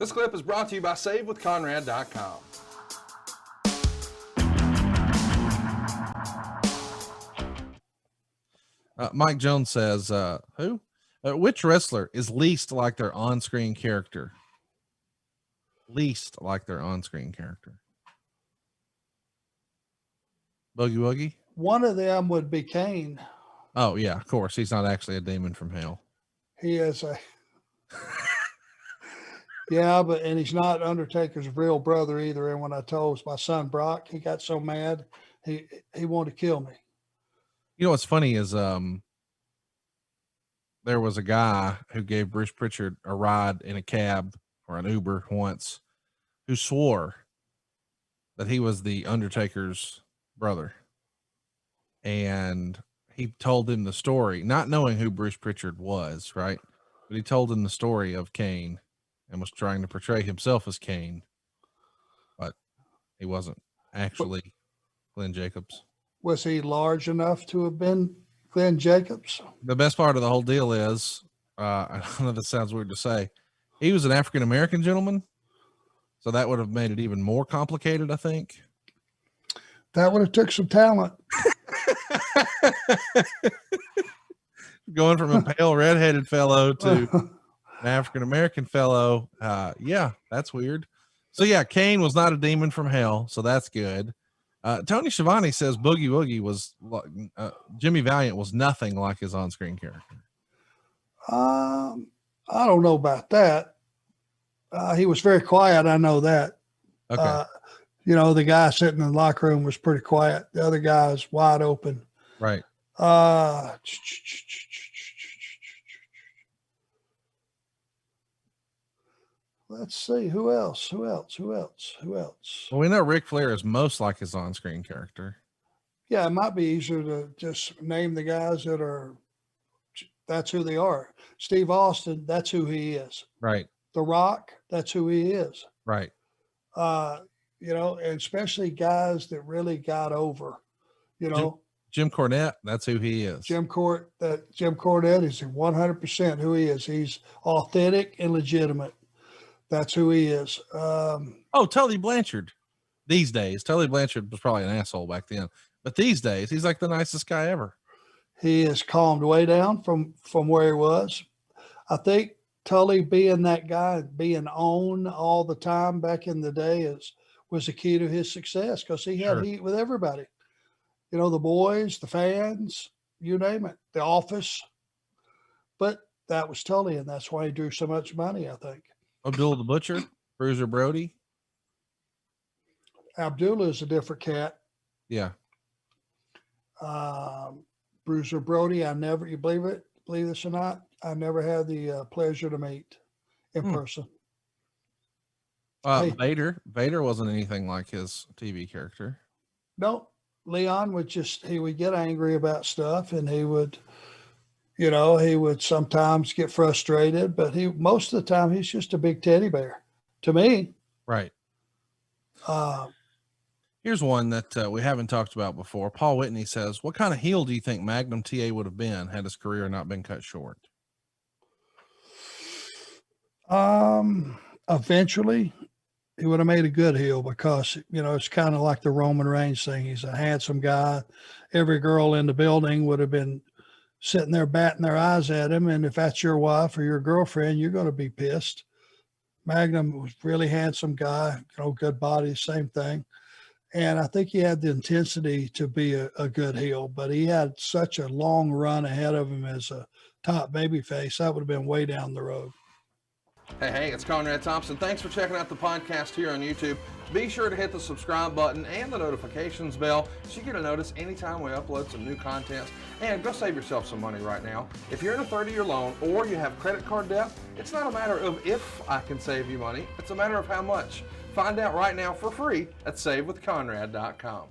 This clip is brought to you by SaveWithConrad.com. Mike Jones says, who? Which wrestler is least like their on-screen character? Least like their on-screen character. Boogie Woogie? One of them would be Kane. Oh, yeah, of course. He's not actually a demon from hell. He is a... Yeah, and he's not Undertaker's real brother either. And when I told my son Brock, he got so mad, he wanted to kill me. You know what's funny is there was a guy who gave Bruce Pritchard a ride in a cab or an Uber once who swore that he was the Undertaker's brother. And he told him the story, not knowing who Bruce Pritchard was, right? But he told him the story of Kane and was trying to portray himself as Kane, but he wasn't actually Glenn Jacobs. Was he large enough to have been Glenn Jacobs? The best part of the whole deal is, I don't know if this sounds weird to say, he was an African-American gentleman. So that would have made it even more complicated, I think. That would have took some talent. Going from a pale redheaded fellow to an African-American fellow. Yeah, that's weird. So yeah, Kane was not a demon from hell. So that's good. Tony Schiavone says Boogie Woogie was Jimmy Valiant was nothing like his on-screen character. I don't know about that. He was very quiet. I know that. Okay. The guy sitting in the locker room was pretty quiet. The other guy was wide open. Right. Let's see. Who else? Well, we know Ric Flair is most like his on-screen character. Yeah, it might be easier to just name the guys that's who they are. Steve Austin, that's who he is. Right. The Rock, that's who he is. Right. And especially guys that really got over, Jim Cornette, that's who he is. Jim Cornette is 100% who he is. He's authentic and legitimate. That's who he is. Tully Blanchard. These days, Tully Blanchard was probably an asshole back then, but these days he's like the nicest guy ever. He has calmed way down from where he was. I think Tully being that guy, being on all the time back in the day was the key to his success, because he had heat with everybody. The boys, the fans, you name it, the office. But that was Tully, and that's why he drew so much money, I think. Abdullah the Butcher, Bruiser Brody. Abdullah is a different cat. Yeah. Bruiser Brody, you believe this or not, I never had the pleasure to meet in person. Vader wasn't anything like his TV character. No, Leon he would get angry about stuff, and he would sometimes get frustrated, but most of the time he's just a big teddy bear to me. Right. Here's one that we haven't talked about before. Paul Whitney says, what kind of heel do you think Magnum TA would have been had his career not been cut short? Eventually he would have made a good heel, because, it's kind of like the Roman Reigns thing. He's a handsome guy. Every girl in the building would have been sitting there batting their eyes at him. And if that's your wife or your girlfriend, you're going to be pissed. Magnum was a really handsome guy, good body, same thing. And I think he had the intensity to be a good heel, but he had such a long run ahead of him as a top babyface. That would have been way down the road. Hey, it's Conrad Thompson. Thanks for checking out the podcast here on YouTube. Be sure to hit the subscribe button and the notifications bell so you get a notice anytime we upload some new content. And go save yourself some money right now. If you're in a 30-year loan or you have credit card debt, it's not a matter of if I can save you money. It's a matter of how much. Find out right now for free at SaveWithConrad.com.